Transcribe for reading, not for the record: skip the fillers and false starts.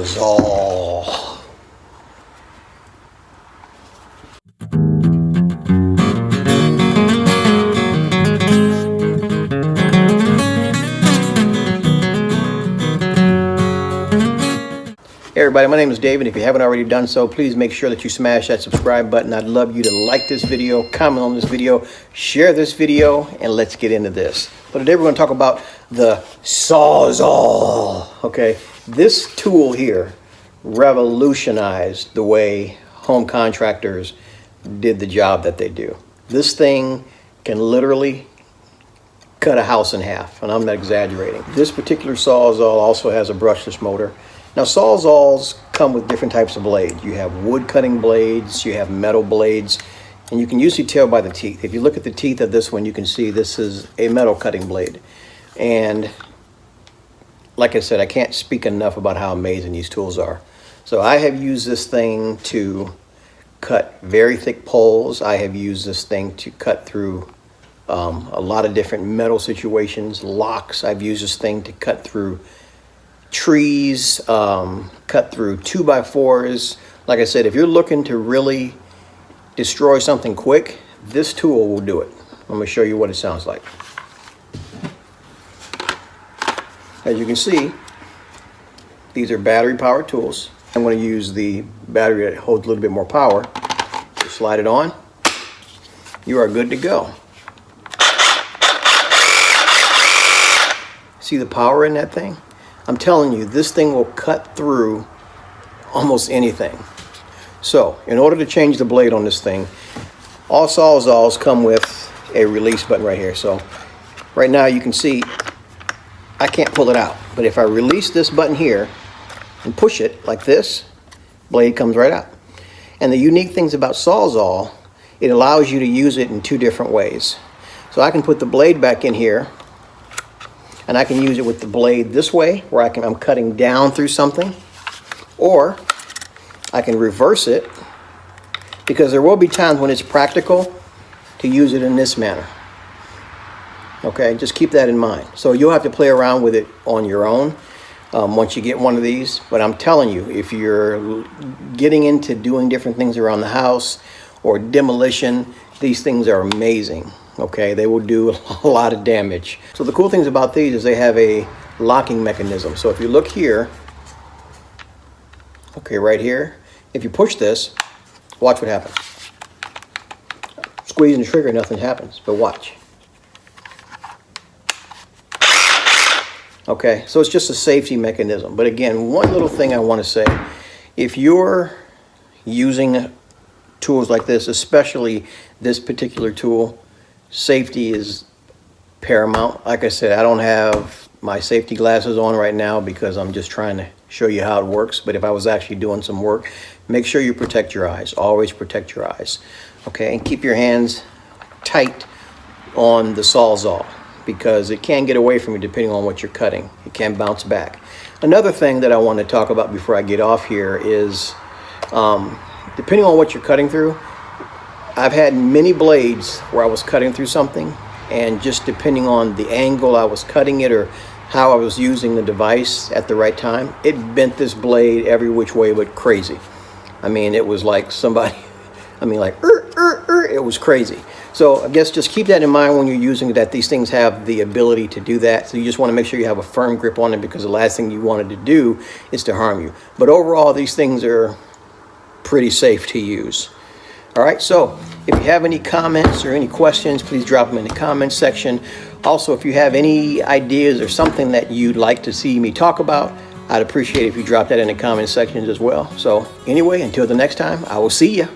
Sawzall. Hey everybody, my name is David. If you haven't already done so, please make sure that you smash that subscribe button. I'd love you to like this video, comment on this video, share this video, and let's get into this. But today we're going to talk about the Sawzall. Okay, this tool here revolutionized the way home contractors did the job that they do. This thing can literally cut a house in half, and I'm not exaggerating. This particular Sawzall also has a brushless motor. Now, Sawzalls come with different types of blades. You have wood cutting blades, you have metal blades, and you can usually tell by the teeth. If you look at the teeth of this one, you can see this is a metal cutting blade. And like I said, I can't speak enough about how amazing these tools are. So I have used this thing to cut very thick poles. I have used this thing to cut through a lot of different metal situations, locks. I've used this thing to cut through trees, cut through 2x4s. Like I said, if you're looking to really destroy something quick, this tool will do it. I'm going to show you what it sounds like. As you can see, these are battery powered tools. I'm going to use the battery that holds a little bit more power. Just slide it on. You are good to go. See the power in that thing? I'm telling you, this thing will cut through almost anything. So, in order to change the blade on this thing, all Sawzalls come with a release button right here. So, right now you can see I can't pull it out. But if I release this button here and push it like this, blade comes right out. And the unique things about Sawzall, it allows you to use it in two different ways. So I can put the blade back in here, and I can use it with the blade this way, where I'm cutting down through something, or I can reverse it, because there will be times when it's practical to use it in this manner. Okay, just keep that in mind. So you'll have to play around with it on your own once you get one of these. But I'm telling you, if you're getting into doing different things around the house or demolition, these things are amazing. Okay, they will do a lot of damage. So the cool things about these is they have a locking mechanism. So if you look here, okay, right here, if you push this, watch what happens. Squeezing the trigger, nothing happens, but watch. Okay, so it's just a safety mechanism. But again, one little thing I want to say, if you're using tools like this, especially this particular tool, safety is paramount. Like I said, I don't have my safety glasses on right now because I'm just trying to show you how it works. But if I was actually doing some work, make sure you protect your eyes. Always protect your eyes. Okay, and keep your hands tight on the Sawzall, because it can get away from you depending on what you're cutting. It can bounce back. Another thing that I want to talk about before I get off here is depending on what you're cutting through, I've had many blades where I was cutting through something, and just depending on the angle I was cutting it or how I was using the device at the right time, it bent this blade every which way but crazy. I mean, it was like somebody, it was crazy. So I guess just keep that in mind when you're using it, that these things have the ability to do that. So you just want to make sure you have a firm grip on it, because the last thing you wanted to do is to harm you. But overall, these things are pretty safe to use. All right, so if you have any comments or any questions, please drop them in the comments section. Also, if you have any ideas or something that you'd like to see me talk about, I'd appreciate it if you drop that in the comment sections as well. So anyway, until the next time, I will see you.